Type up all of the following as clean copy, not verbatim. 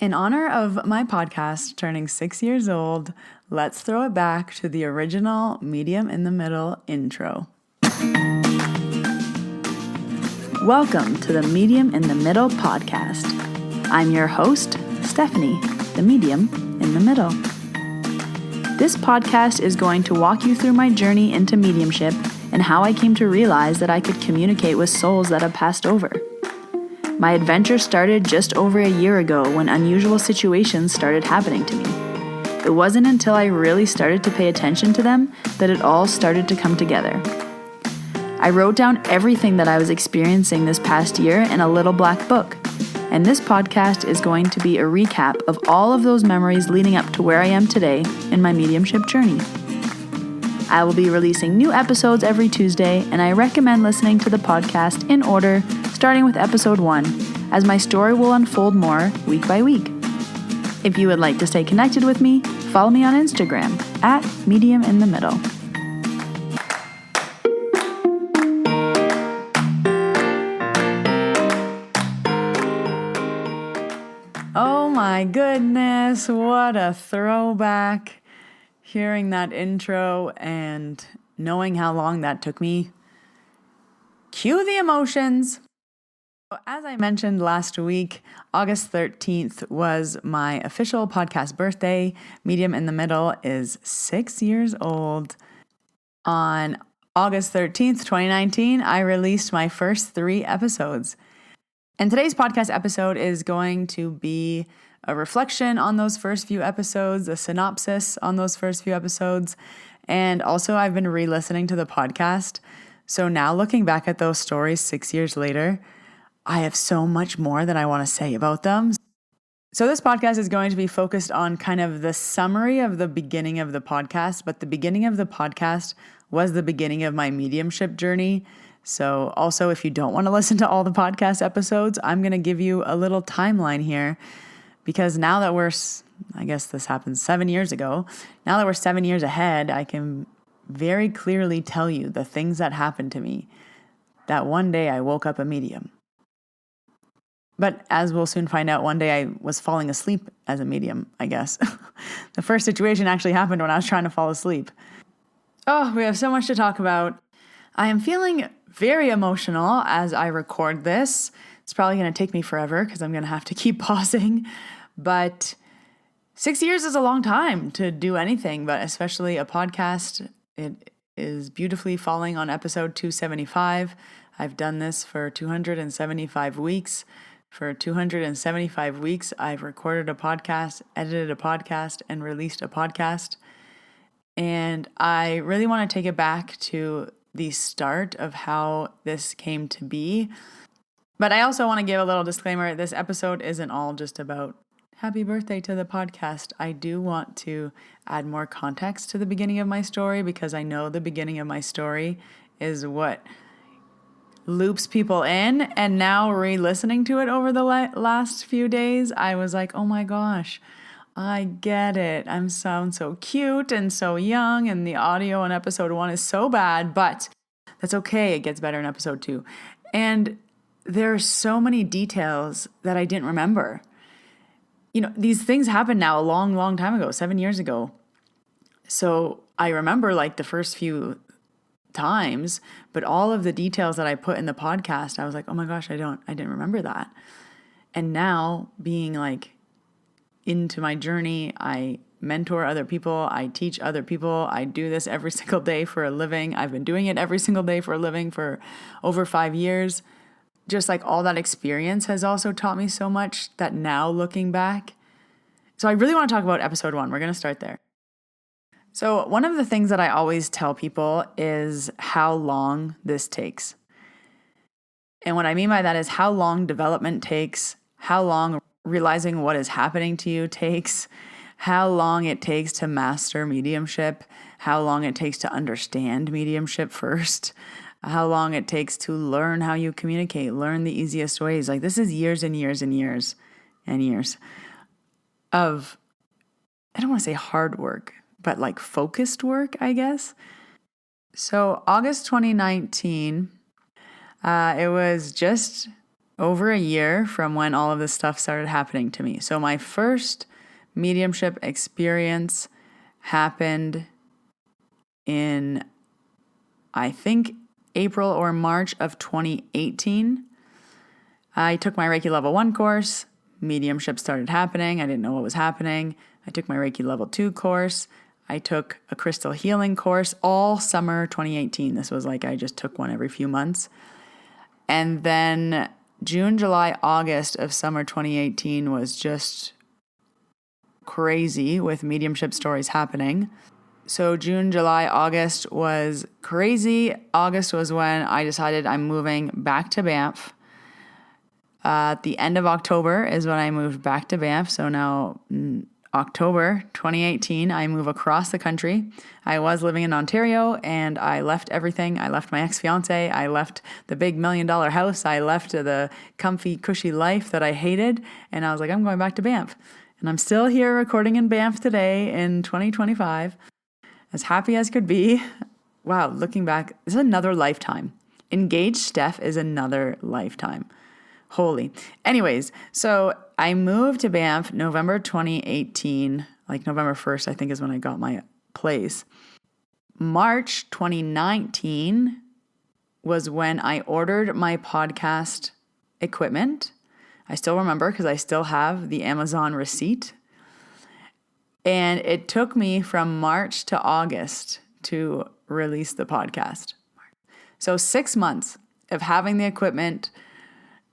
In honor of my podcast turning 6 years old, let's throw it back to the original Medium in the Middle intro. Welcome to the Medium in the Middle podcast. I'm your host, Stephanie, the Medium in the Middle. This podcast is going to walk you through my journey into mediumship and how I came to realize that I could communicate with souls that have passed over. My adventure started just over a year ago when unusual situations started happening to me. It wasn't until I really started to pay attention to them that it all started to come together. I wrote down everything that I was experiencing this past year in a little black book, and this podcast is going to be a recap of all of those memories leading up to where I am today in my mediumship journey. I will be releasing new episodes every Tuesday, and I recommend listening to the podcast in order, starting with episode 1, as my story will unfold more week by week. If you would like to stay connected with me, follow me on Instagram at mediuminthemiddle. Oh my goodness, what a throwback. Hearing that intro and knowing how long that took me. Cue the emotions. As I mentioned last week, August 13th was my official podcast birthday. Medium in the Middle is 6 years old. On August 13th, 2019, I released my first 3 episodes. And today's podcast episode is going to be a reflection on those first few episodes, a synopsis on those first few episodes, and also I've been re-listening to the podcast. So now looking back at those stories 6 years later, I have so much more that I want to say about them. So this podcast is going to be focused on kind of the summary of the beginning of the podcast, but the beginning of the podcast was the beginning of my mediumship journey. So also, if you don't want to listen to all the podcast episodes, I'm going to give you a little timeline here. Because now that I guess this happened 7 years ago, now that we're 7 years ahead, I can very clearly tell you the things that happened to me. That one day I woke up a medium. But as we'll soon find out, one day I was falling asleep as a medium, I guess. The first situation actually happened when I was trying to fall asleep. Oh, we have so much to talk about. I am feeling very emotional as I record this. It's probably going to take me forever because I'm going to have to keep pausing. But 6 years is a long time to do anything, but especially a podcast. It is beautifully falling on episode 275. I've done this for 275 weeks. For 275 weeks, I've recorded a podcast, edited a podcast, and released a podcast. And I really want to take it back to the start of how this came to be. But I also want to give a little disclaimer. This episode isn't all just about happy birthday to the podcast. I do want to add more context to the beginning of my story because I know the beginning of my story is what loops people in. And now re-listening to it over the last few days, I was like, oh my gosh, I get it. I sound so cute and so young, and the audio in episode 1 is so bad, but that's okay. It gets better in episode 2. And there are so many details that I didn't remember. You know, these things happened now a long, long time ago, 7 years ago. So I remember like the first few times, but all of the details that I put in the podcast, I was like, oh my gosh, I didn't remember that. And now being like into my journey, I mentor other people, I teach other people, I do this every single day for a living. I've been doing it every single day for a living for over 5 years. Just like all that experience has also taught me so much that now looking back. So I really want to talk about episode 1. We're going to start there. So one of the things that I always tell people is how long this takes. And what I mean by that is how long development takes, how long realizing what is happening to you takes, how long it takes to master mediumship, how long it takes to understand mediumship first, how long it takes to learn how you communicate, learn the easiest ways. Like this is years and years and years and years of, I don't want to say hard work, but like focused work, I guess. So August 2019, it was just over a year from when all of this stuff started happening to me. So my first mediumship experience happened in, I think, April or March of 2018. I took my Reiki Level 1 course. Mediumship started happening. I didn't know what was happening. I took my Reiki Level 2 course. I took a crystal healing course all summer 2018. This was like I just took one every few months. And then June, July, August of summer 2018 was just crazy with mediumship stories happening. So June, July, August was crazy. August was when I decided I'm moving back to Banff. At the end of October is when I moved back to Banff. So now October 2018, I move across the country. I was living in Ontario and I left everything. I left my ex-fiance. I left the big $1 million house. I left the comfy, cushy life that I hated. And I was like, I'm going back to Banff. And I'm still here recording in Banff today in 2025. As happy as could be. Wow, looking back, this is another lifetime. Engaged Steph is another lifetime. Holy. Anyways, so I moved to Banff November 2018, like November 1st, I think is when I got my place. March 2019 was when I ordered my podcast equipment. I still remember because I still have the Amazon receipt. And it took me from March to August to release the podcast. So 6 months of having the equipment,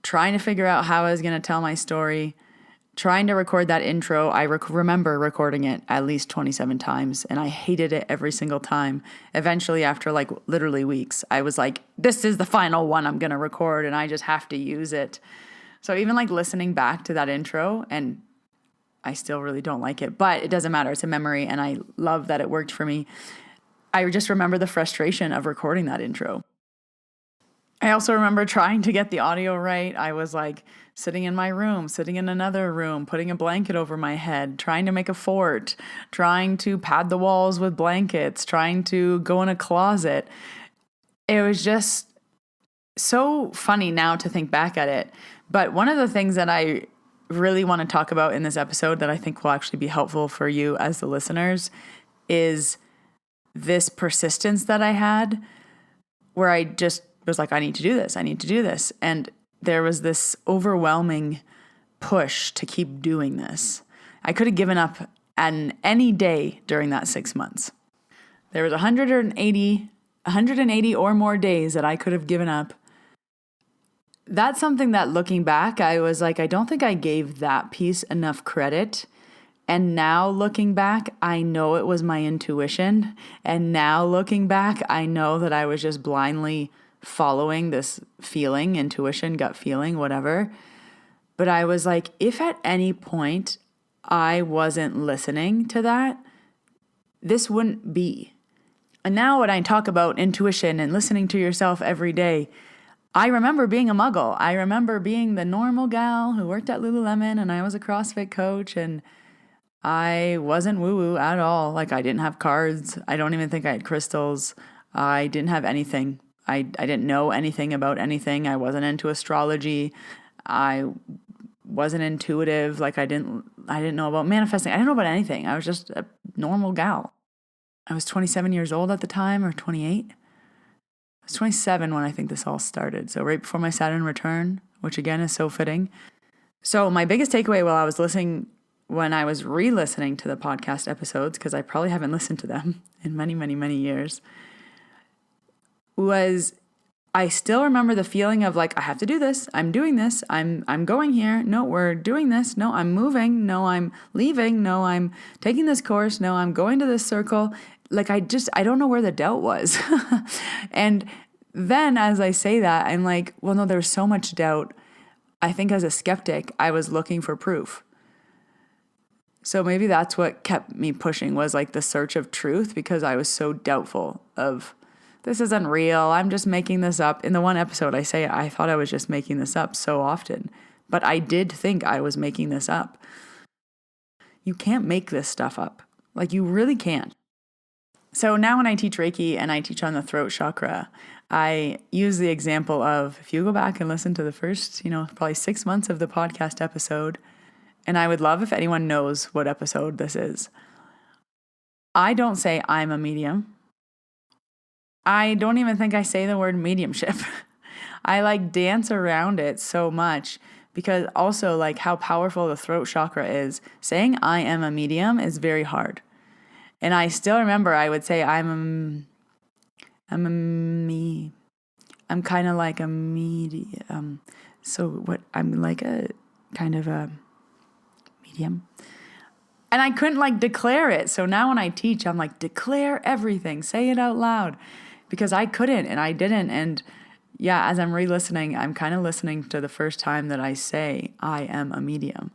trying to figure out how I was going to tell my story, trying to record that intro. I remember recording it at least 27 times, and I hated it every single time. Eventually, after like literally weeks, I was like, this is the final one I'm going to record, and I just have to use it. So even like listening back to that intro, and I still really don't like it, but it doesn't matter. It's a memory, and I love that it worked for me. I just remember the frustration of recording that intro. I also remember trying to get the audio right. I was like sitting in my room, sitting in another room, putting a blanket over my head, trying to make a fort, trying to pad the walls with blankets, trying to go in a closet. It was just so funny now to think back at it. But one of the things that I really want to talk about in this episode that I think will actually be helpful for you as the listeners is this persistence that I had where I just was like, I need to do this. I need to do this. And there was this overwhelming push to keep doing this. I could have given up on any day during that 6 months. There was 180 or more days that I could have given up. That's something that looking back, I was like, I don't think I gave that piece enough credit. And now looking back, I know it was my intuition. And now looking back, I know that I was just blindly following this feeling, intuition, gut feeling, whatever. But I was like, if at any point I wasn't listening to that, this wouldn't be. And now when I talk about intuition and listening to yourself every day, I remember being a muggle. I remember being the normal gal who worked at Lululemon and I was a CrossFit coach and I wasn't woo-woo at all. Like I didn't have cards. I don't even think I had crystals. I didn't have anything. I didn't know anything about anything. I wasn't into astrology. I wasn't intuitive. Like I didn't know about manifesting. I didn't know about anything. I was just a normal gal. I was 27 years old at the time, or 28. I was 27 when I think this all started. So right before my Saturn return, which again is so fitting. So my biggest takeaway while I was listening, when I was re-listening to the podcast episodes, because I probably haven't listened to them in many, many, many years, was I still remember the feeling of like, I have to do this. I'm doing this. I'm going here. No, we're doing this. No, I'm moving. No, I'm leaving. No, I'm taking this course. No, I'm going to this circle. Like I don't know where the doubt was. And then as I say that, I'm like, well, no, there's so much doubt. I think as a skeptic, I was looking for proof. So maybe that's what kept me pushing was like the search of truth, because I was so doubtful of this isn't real. I'm just making this up. In the one episode, I say I thought I was just making this up so often, but I did think I was making this up. You can't make this stuff up. Like you really can't. So now when I teach Reiki and I teach on the throat chakra, I use the example of, if you go back and listen to the first, probably 6 months of the podcast episode, and I would love if anyone knows what episode this is. I don't say I'm a medium. I don't even think I say the word mediumship. I dance around it so much because also how powerful the throat chakra is. Saying I am a medium is very hard. And I still remember I would say I'm kind of like a medium. I'm like a kind of a medium. And I couldn't declare it. So now when I teach, I'm declare everything, say it out loud, because I couldn't and I didn't. And yeah, as I'm re-listening, I'm kind of listening to the first time that I say I am a medium,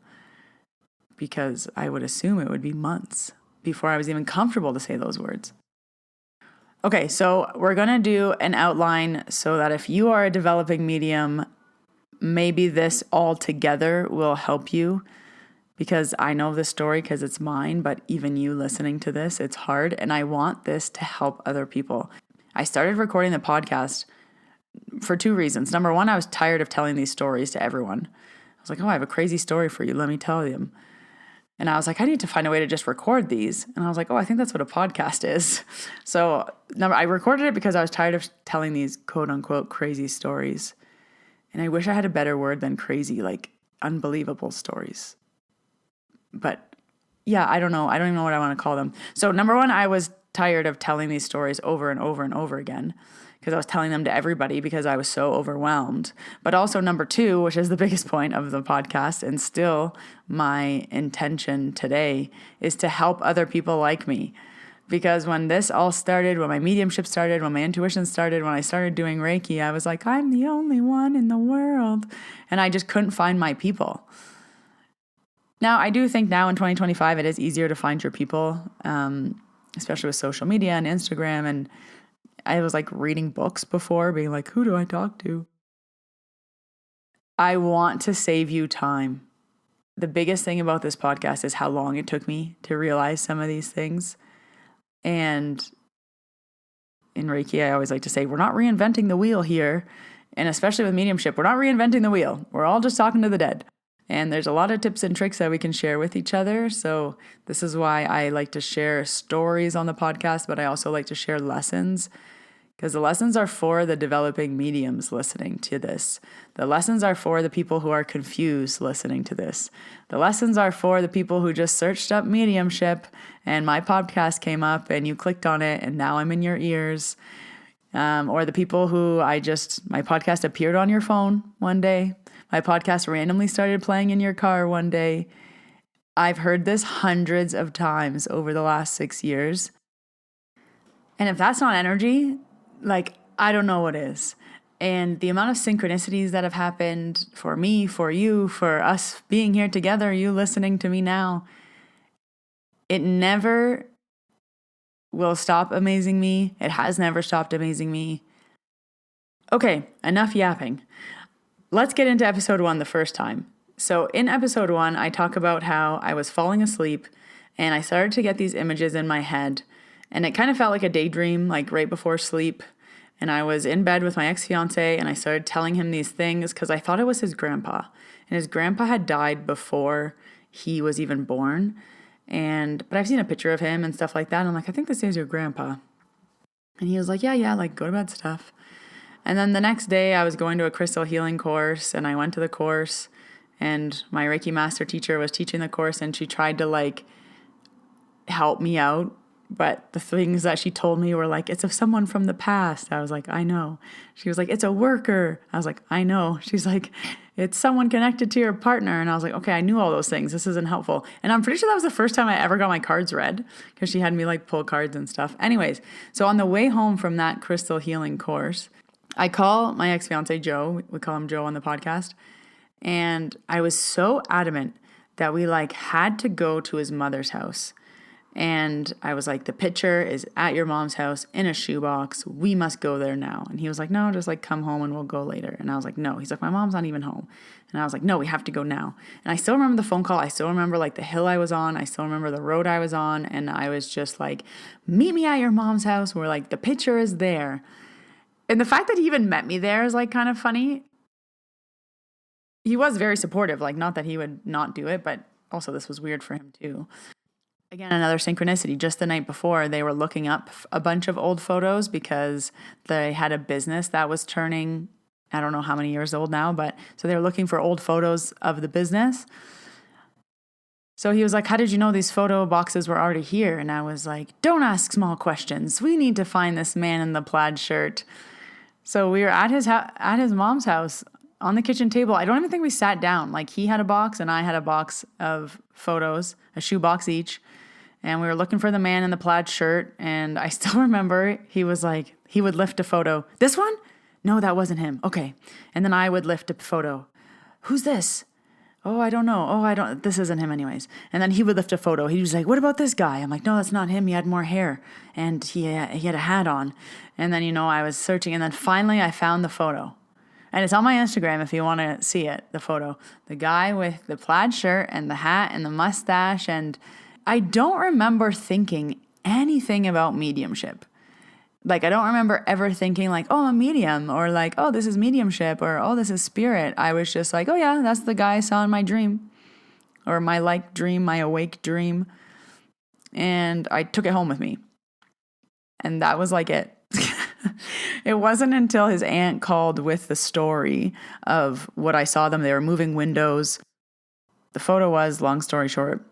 because I would assume it would be months before I was even comfortable to say those words. Okay, so we're going to do an outline so that if you are a developing medium, maybe this all together will help you, because I know the story because it's mine, but even you listening to this, it's hard, and I want this to help other people. I started recording the podcast for 2 reasons. Number one, I was tired of telling these stories to everyone. I was like, I have a crazy story for you. Let me tell them. And I was like, I need to find a way to just record these. And I was like, I think that's what a podcast is. So I recorded it because I was tired of telling these quote unquote crazy stories. And I wish I had a better word than crazy, unbelievable stories. But yeah, I don't know. I don't even know what I want to call them. So number one, I was tired of telling these stories over and over and over again, because I was telling them to everybody because I was so overwhelmed. But also number two, which is the biggest point of the podcast and still my intention today, is to help other people like me. Because when this all started, when my mediumship started, when my intuition started, when I started doing Reiki, I was like, I'm the only one in the world. And I just couldn't find my people. Now, I do think now in 2025, it is easier to find your people, especially with social media and Instagram. And I was reading books before, being like, who do I talk to? I want to save you time. The biggest thing about this podcast is how long it took me to realize some of these things. And in Reiki, I always like to say, we're not reinventing the wheel here. And especially with mediumship, we're not reinventing the wheel. We're all just talking to the dead. And there's a lot of tips and tricks that we can share with each other. So this is why I like to share stories on the podcast, but I also like to share lessons, because the lessons are for the developing mediums listening to this. The lessons are for the people who are confused listening to this. The lessons are for the people who just searched up mediumship and my podcast came up and you clicked on it and now I'm in your ears. Or the people who my podcast appeared on your phone one day. My podcast randomly started playing in your car one day. I've heard this hundreds of times over the last 6 years. And if that's not energy, I don't know what is. And the amount of synchronicities that have happened for me, for you, for us being here together, you listening to me now, it never will stop amazing me. It has never stopped amazing me. Okay, enough yapping. Let's get into episode 1 the first time. So in episode 1, I talk about how I was falling asleep and I started to get these images in my head. And it kind of felt like a daydream, right before sleep. And I was in bed with my ex-fiance and I started telling him these things because I thought it was his grandpa. And his grandpa had died before he was even born. But I've seen a picture of him and stuff like that. And I'm like, I think this is your grandpa. And he was like, yeah, go to bed stuff. And then the next day I was going to a crystal healing course and I went to the course and my Reiki master teacher was teaching the course and she tried to help me out. But the things that she told me were it's of someone from the past. I was like, I know. She was like, it's a worker. I was like, I know. She's like, it's someone connected to your partner. And I was like, okay, I knew all those things. This isn't helpful. And I'm pretty sure that was the first time I ever got my cards read because she had me pull cards and stuff. Anyways, so on the way home from that crystal healing course, I call my ex-fiance Joe. We call him Joe on the podcast. And I was so adamant that we had to go to his mother's house. And I was like, the picture is at your mom's house in a shoebox. We must go there now. And he was like, no, just like come home and we'll go later. And I was like, no. He's like, my mom's not even home. And I was like, no, we have to go now. And I still remember the phone call. I still remember like the hill I was on. I still remember the road I was on. And I was just like, meet me at your mom's house. We're like, the picture is there. And the fact that he even met me there is like kind of funny. He was very supportive, like not that he would not do it, but also this was weird for him too. Again, another synchronicity. Just the night before, they were looking up a bunch of old photos because they had a business that was turning, I don't know how many years old now, but so they were looking for old photos of the business. So he was like, how did you know these photo boxes were already here? And I was like, don't ask small questions. We need to find this man in the plaid shirt. So we were at his mom's house on the kitchen table. I don't even think we sat down. Like he had a box and I had a box of photos, a shoebox each. And we were looking for the man in the plaid shirt. And I still remember he was like, he would lift a photo. This one? No, that wasn't him. Okay. And then I would lift a photo. Who's this? Oh, I don't know. Oh, this isn't him anyways. And then he would lift a photo. He was like, what about this guy? I'm like, no, that's not him. He had more hair and he had a hat on. And then, I was searching and then finally I found the photo. And it's on my Instagram if you want to see it, the photo. The guy with the plaid shirt and the hat and the mustache. And I don't remember thinking anything about mediumship. Like, I don't remember ever thinking like, oh, I'm a medium, or like, oh, this is mediumship, or oh, this is spirit. I was just like, oh yeah, that's the guy I saw in my dream, or my dream, my awake dream. And I took it home with me. And that was like it. It wasn't until his aunt called with the story of what I saw them. They were moving windows. The photo was, long story short,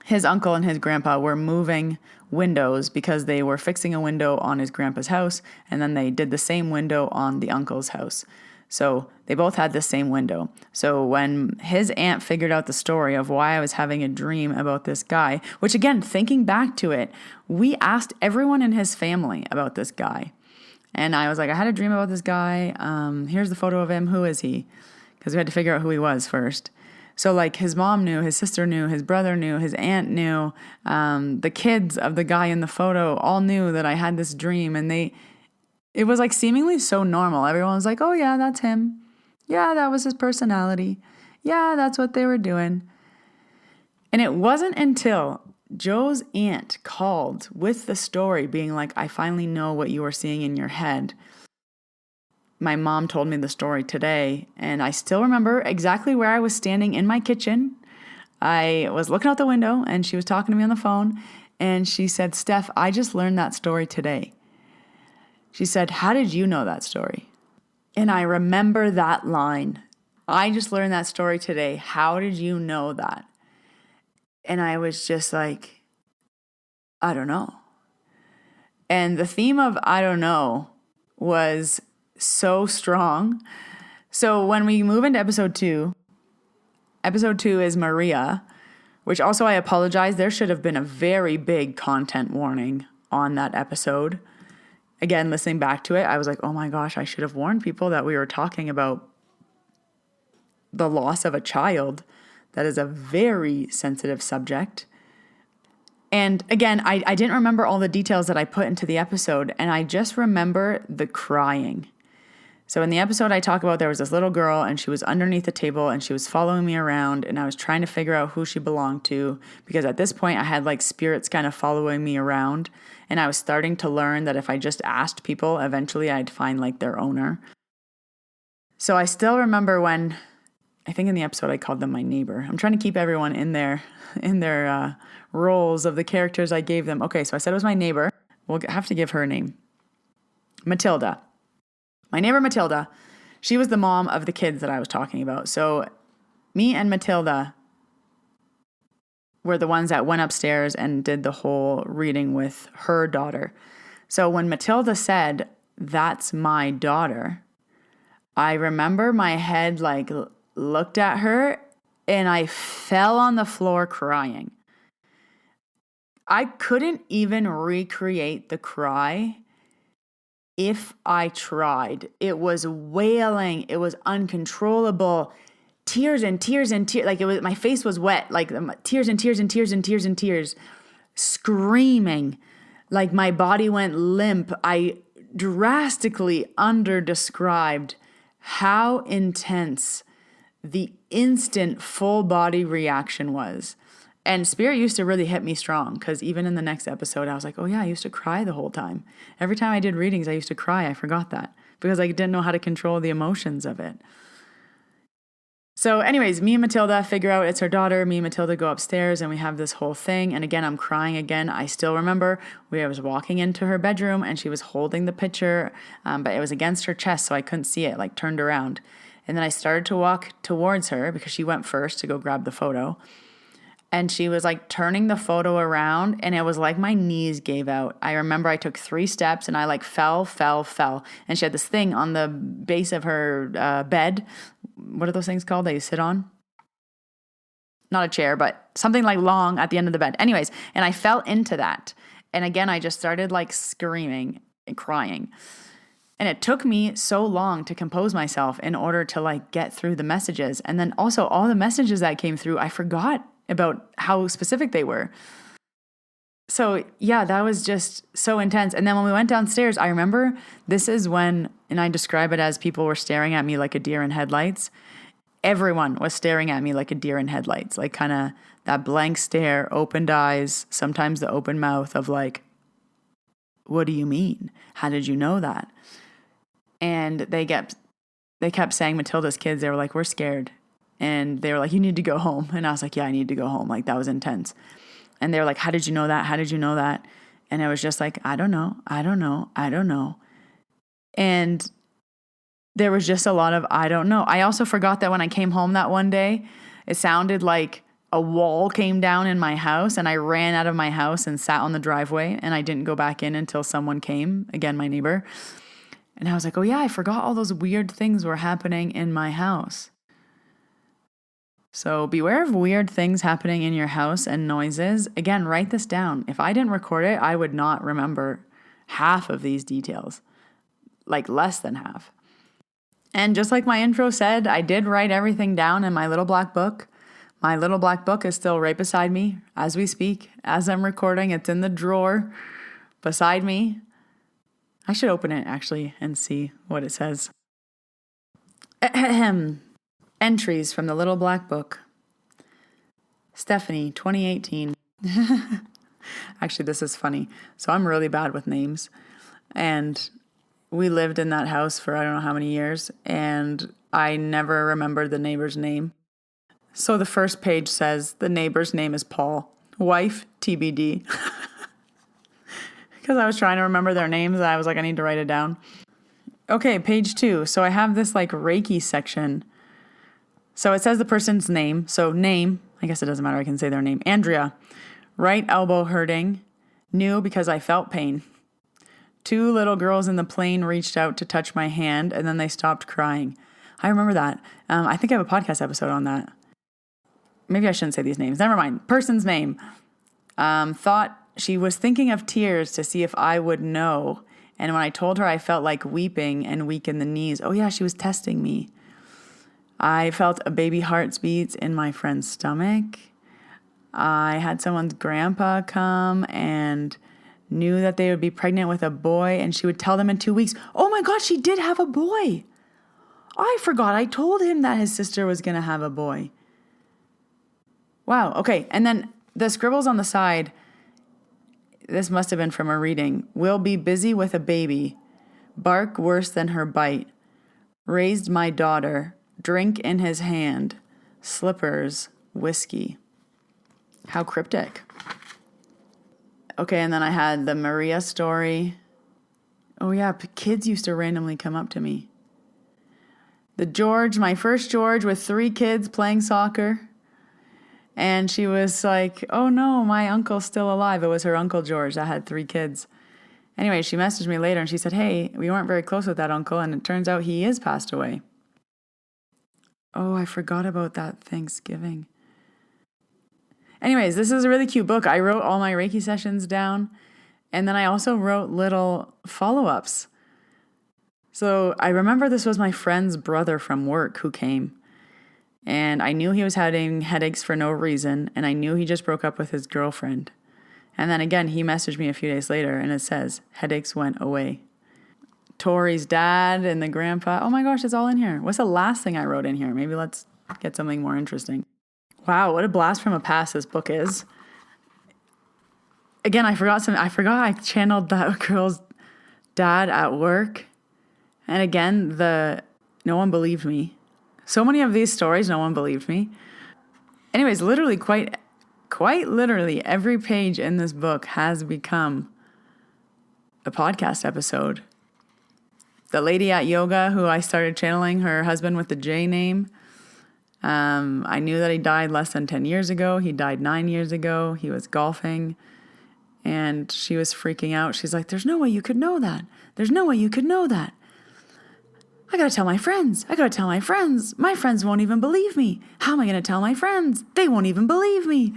his uncle and his grandpa were moving windows because they were fixing a window on his grandpa's house, and then they did the same window on the uncle's house. So they both had the same window. So when his aunt figured out the story of why I was having a dream about this guy, which again, thinking back to it, we asked everyone in his family about this guy. And I was like, I had a dream about this guy. Here's the photo of him. Who is he? Because we had to figure out who he was first. So like his mom knew, his sister knew, his brother knew, his aunt knew, the kids of the guy in the photo all knew that I had this dream. And it was like seemingly so normal. Everyone was like, oh yeah, that's him. Yeah, that was his personality. Yeah, that's what they were doing. And it wasn't until Joe's aunt called with the story being like, I finally know what you were seeing in your head. My mom told me the story today, and I still remember exactly where I was standing in my kitchen. I was looking out the window, and she was talking to me on the phone, and she said, Steph, I just learned that story today. She said, how did you know that story? And I remember that line. I just learned that story today. How did you know that? And I was just like, I don't know. And the theme of I don't know was so strong. So when we move into episode 2 is Maria, which also I apologize. There should have been a very big content warning on that episode. Again, listening back to it, I was like, oh my gosh, I should have warned people that we were talking about the loss of a child. That is a very sensitive subject. And again, I didn't remember all the details that I put into the episode, and I just remember the crying. So in the episode I talk about there was this little girl and she was underneath the table and she was following me around and I was trying to figure out who she belonged to, because at this point I had like spirits kind of following me around, and I was starting to learn that if I just asked people, eventually I'd find like their owner. So I still remember when, I think in the episode I called them my neighbor. I'm trying to keep everyone in their roles of the characters I gave them. Okay, so I said it was my neighbor. We'll have to give her a name. Matilda. My neighbor Matilda, she was the mom of the kids that I was talking about. So me and Matilda were the ones that went upstairs and did the whole reading with her daughter. So when Matilda said, that's my daughter, I remember my head like looked at her and I fell on the floor crying. I couldn't even recreate the cry if I tried. It was wailing. It was uncontrollable. Tears and tears and tears. Like it was, my face was wet. Like tears and tears and tears and tears and tears. screaming. Like my body went limp. I drastically under-described how intense the instant full body reaction was. And Spirit used to really hit me strong, because even in the next episode, I was like, oh yeah, I used to cry the whole time. Every time I did readings, I used to cry. I forgot that because I didn't know how to control the emotions of it. So anyways, me and Matilda figure out it's her daughter. Me and Matilda go upstairs and we have this whole thing. And again, I'm crying again. I still remember I was walking into her bedroom and she was holding the picture, but it was against her chest, so I couldn't see it, like turned around. And then I started to walk towards her because she went first to go grab the photo. And she was like turning the photo around, and it was like my knees gave out. I remember I took 3 steps and I like fell. And she had this thing on the base of her bed. What are those things called that you sit on? Not a chair, but something like long at the end of the bed. Anyways, and I fell into that. And again, I just started like screaming and crying. And it took me so long to compose myself in order to like get through the messages. And then also all the messages that came through, I forgot about how specific they were. So yeah, that was just so intense. And then when we went downstairs, I remember this is when, and I describe it as people were staring at me like a deer in headlights. Everyone was staring at me like a deer in headlights, like kind of that blank stare, opened eyes, sometimes the open mouth of like, what do you mean? How did you know that? And they kept saying, Matilda's kids, they were like, we're scared. And they were like, you need to go home. And I was like, yeah, I need to go home. Like, that was intense. And they were like, how did you know that? How did you know that? And it was just like, I don't know. And there was just a lot of, I don't know. I also forgot that when I came home that one day, it sounded like a wall came down in my house, and I ran out of my house and sat on the driveway, and I didn't go back in until someone came, again, my neighbor. And I was like, oh yeah, I forgot all those weird things were happening in my house. So beware of weird things happening in your house and noises. Again, write this down. If I didn't record it, I would not remember half of these details, like less than half. And just like my intro said, I did write everything down in my little black book. My little black book is still right beside me as we speak. As I'm recording, it's in the drawer beside me. I should open it actually and see what it says. Entries from the little black book. Stephanie, 2018. Actually, this is funny. So I'm really bad with names. And we lived in that house for I don't know how many years. And I never remembered the neighbor's name. So the first page says, the neighbor's name is Paul. Wife, TBD. Because I was trying to remember their names. I was like, I need to write it down. Okay, page 2. So I have this like Reiki section. So it says the person's name. So name, I guess it doesn't matter. I can say their name. Andrea, right elbow hurting. Knew because I felt pain. 2 little girls in the plane reached out to touch my hand, and then they stopped crying. I remember that. I think I have a podcast episode on that. Maybe I shouldn't say these names. Never mind. Person's name. Thought she was thinking of tears to see if I would know. And when I told her, I felt like weeping and weak in the knees. Oh yeah, she was testing me. I felt a baby heart's beats in my friend's stomach. I had someone's grandpa come and knew that they would be pregnant with a boy, and she would tell them in 2 weeks. Oh my God, she did have a boy. I forgot. I told him that his sister was going to have a boy. Wow. Okay. And then the scribbles on the side, this must have been from a reading. Will be busy with a baby. Bark worse than her bite. Raised my daughter. Drink in his hand. Slippers. Whiskey. How cryptic. Okay, and then I had the Maria story. Oh yeah, kids used to randomly come up to me. The George, my first George with 3 kids playing soccer. And she was like, oh no, my uncle's still alive. It was her Uncle George that had 3 kids. Anyway, she messaged me later and she said, hey, we weren't very close with that uncle, and it turns out he is passed away. Oh, I forgot about that Thanksgiving. Anyways, this is a really cute book. I wrote all my Reiki sessions down, and then I also wrote little follow-ups. So I remember this was my friend's brother from work who came, and I knew he was having headaches for no reason, and I knew he just broke up with his girlfriend. And then again, he messaged me a few days later and it says, headaches went away. Tori's dad and the grandpa. Oh my gosh, it's all in here. What's the last thing I wrote in here? Maybe let's get something more interesting. Wow, what a blast from a past this book is. Again, I forgot I channeled that girl's dad at work. And again, no one believed me. So many of these stories, no one believed me. Anyways, literally quite literally every page in this book has become a podcast episode. The lady at yoga who I started channeling, her husband with the J name, I knew that he died less than 10 years ago. He died 9 years ago. He was golfing and she was freaking out. She's like, there's no way you could know that. There's no way you could know that. I gotta tell my friends. My friends won't even believe me. How am I gonna tell my friends? They won't even believe me.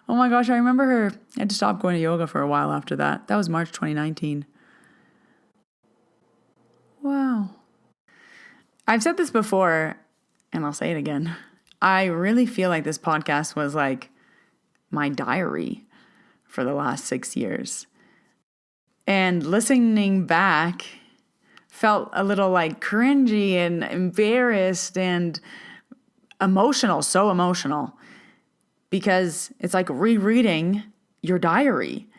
Oh my gosh, I remember her. I had to stop going to yoga for a while after that. That was March 2019. Wow. I've said this before, and I'll say it again. I really feel like this podcast was like my diary for the last 6 years. And listening back felt a little like cringy and embarrassed and emotional, so emotional. Because it's like rereading your diary.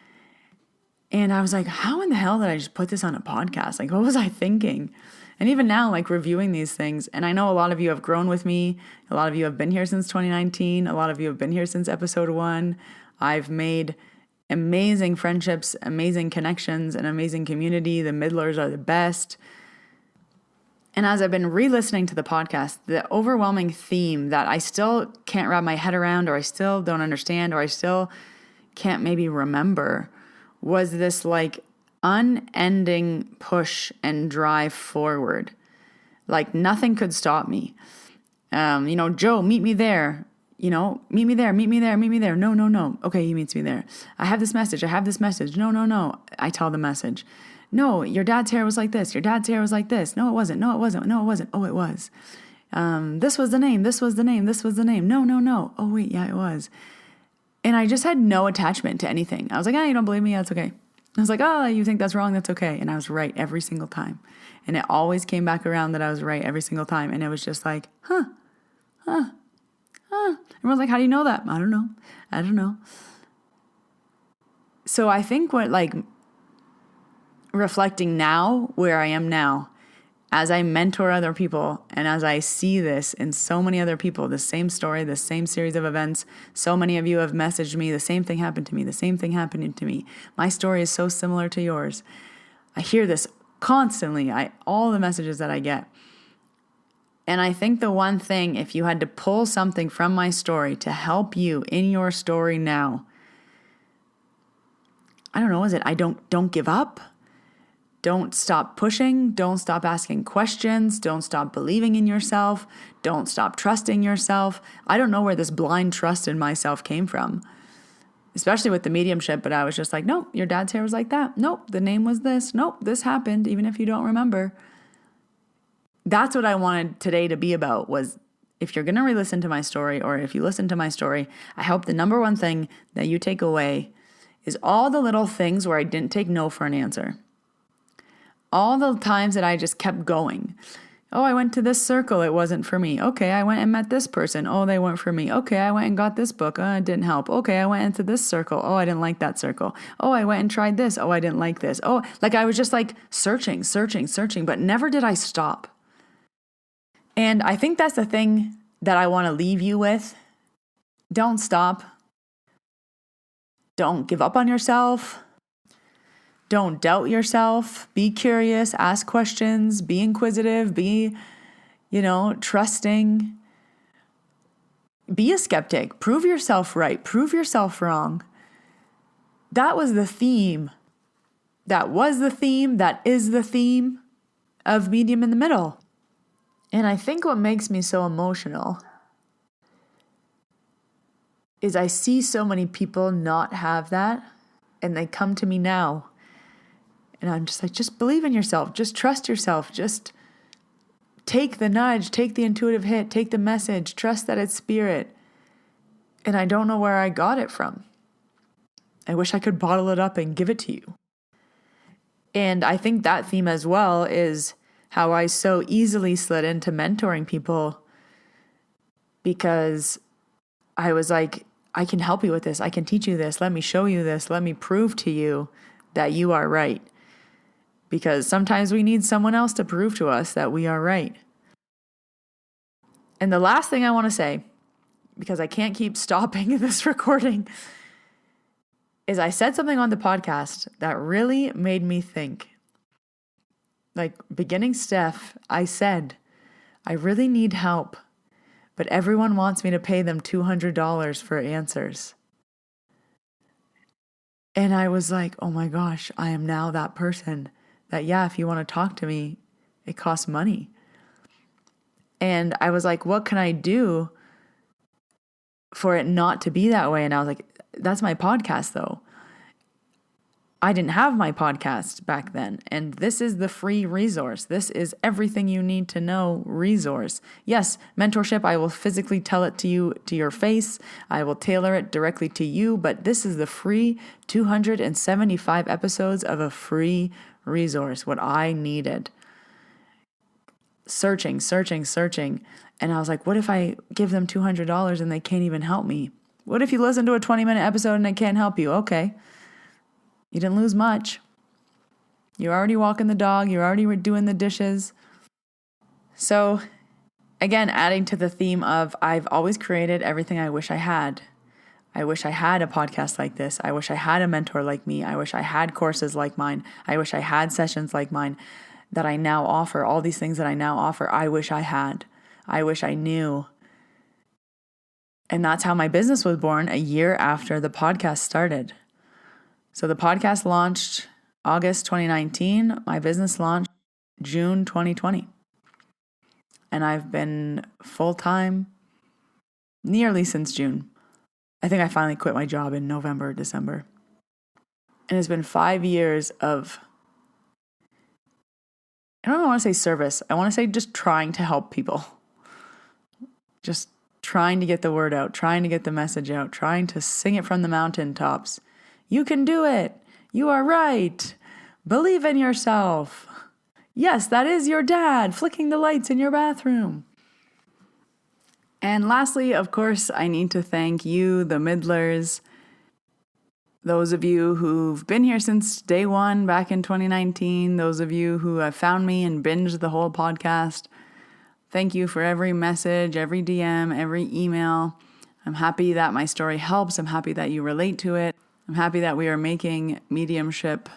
And I was like, how in the hell did I just put this on a podcast? Like, what was I thinking? And even now, like reviewing these things, and I know a lot of you have grown with me. A lot of you have been here since 2019. A lot of you have been here since episode 1. I've made amazing friendships, amazing connections, an amazing community. The Middlers are the best. And as I've been re-listening to the podcast, the overwhelming theme that I still can't wrap my head around, or I still don't understand, or I still can't maybe remember, was this like unending push and drive forward. Like nothing could stop me. Joe, meet me there. Meet me there. No. Okay, he meets me there. I have this message. No. I tell the message. No, your dad's hair was like this. Your dad's hair was like this. No, it wasn't. No, it wasn't. No, it wasn't. Oh, it was. This was the name. No. Oh, wait, yeah, it was. And I just had no attachment to anything. I was like, you don't believe me? That's okay. I was like, you think that's wrong? That's okay. And I was right every single time. And it always came back around that I was right every single time. And it was just like, Everyone's like, how do you know that? I don't know. So I think reflecting now, where I am now, as I mentor other people and as I see this in so many other people, the same story, the same series of events, so many of you have messaged me, the same thing happened to me. My story is so similar to yours. I hear this constantly, all the messages that I get. And I think the one thing, if you had to pull something from my story to help you in your story now, I don't know, is it don't give up? Don't stop pushing. Don't stop asking questions. Don't stop believing in yourself. Don't stop trusting yourself. I don't know where this blind trust in myself came from, especially with the mediumship, but I was just like, nope, your dad's hair was like that. Nope, the name was this. Nope, this happened, even if you don't remember. That's what I wanted today to be about, was if you're going to re-listen to my story, or if you listen to my story, I hope the number one thing that you take away is all the little things where I didn't take no for an answer. All the times that I just kept going. Oh, I went to this circle. It wasn't for me. Okay, I went and met this person. Oh, they weren't for me. Okay, I went and got this book. Oh, it didn't help. Okay, I went into this circle. Oh, I didn't like that circle. Oh, I went and tried this. Oh, I didn't like this. Oh, like I was just like searching, but never did I stop. And I think that's the thing that I want to leave you with. Don't stop. Don't give up on yourself. Don't doubt yourself. Be curious, ask questions, be inquisitive, be, trusting. Be a skeptic. Prove yourself right. Prove yourself wrong. That was the theme. That was the theme. That is the theme of Medium in the Middle. And I think what makes me so emotional is I see so many people not have that, and they come to me now. And I'm just like, just believe in yourself. Just trust yourself. Just take the nudge, take the intuitive hit, take the message, trust that it's spirit. And I don't know where I got it from. I wish I could bottle it up and give it to you. And I think that theme as well is how I so easily slid into mentoring people, because I was like, I can help you with this. I can teach you this. Let me show you this. Let me prove to you that you are right. Because sometimes we need someone else to prove to us that we are right. And the last thing I want to say, because I can't keep stopping this recording, is I said something on the podcast that really made me think. Like, beginning Steph, I said, I really need help, but everyone wants me to pay them $200 for answers. And I was like, oh my gosh, I am now that person that, yeah, if you want to talk to me, it costs money. And I was like, what can I do for it not to be that way? And I was like, that's my podcast though. I didn't have my podcast back then. And this is the free resource. This is everything you need to know resource. Yes, mentorship, I will physically tell it to you, to your face. I will tailor it directly to you. But this is the free 275 episodes of a free resource, what I needed. Searching. And I was like, what if I give them $200 and they can't even help me? What if you listen to a 20-minute episode and they can't help you? Okay. You didn't lose much. You're already walking the dog. You're already doing the dishes. So, again, adding to the theme of I've always created everything I wish I had. I wish I had a podcast like this. I wish I had a mentor like me. I wish I had courses like mine. I wish I had sessions like mine that I now offer. All these things that I now offer, I wish I had. I wish I knew. And that's how my business was born a year after the podcast started. So the podcast launched August 2019. My business launched June 2020. And I've been full-time nearly since June. I think I finally quit my job in November, December. And it's been 5 years of, I don't want to say service. I want to say just trying to help people. Just trying to get the word out, trying to get the message out, trying to sing it from the mountaintops. You can do it. You are right. Believe in yourself. Yes, that is your dad flicking the lights in your bathroom. And lastly, of course, I need to thank you, the Middlers, those of you who've been here since day one back in 2019, those of you who have found me and binged the whole podcast. Thank you for every message, every DM, every email. I'm happy that my story helps. I'm happy that you relate to it. I'm happy that we are making mediumship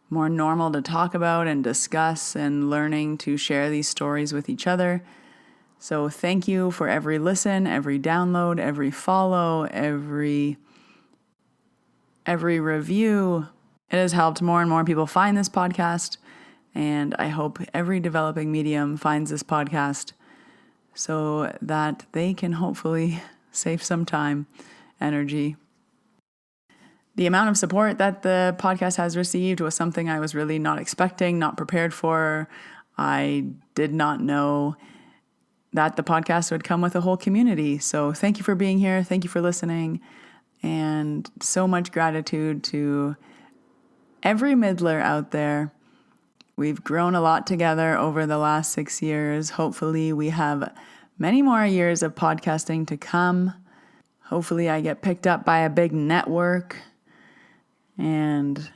more normal to talk about and discuss and learning to share these stories with each other. So thank you for every listen, every download, every follow, every review. It has helped more and more people find this podcast. And I hope every developing medium finds this podcast so that they can hopefully save some time, energy. The amount of support that the podcast has received was something I was really not expecting, not prepared for. I did not know that the podcast would come with a whole community. So thank you for being here. Thank you for listening. And so much gratitude to every middler out there. We've grown a lot together over the last 6 years. Hopefully we have many more years of podcasting to come. Hopefully I get picked up by a big network and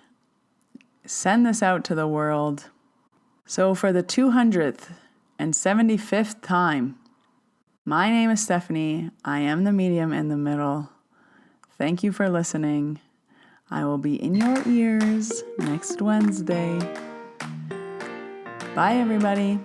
send this out to the world. So for the 275th time, my name is Stephanie. I am the medium in the middle. Thank you for listening. I will be in your ears next Wednesday. Bye, everybody.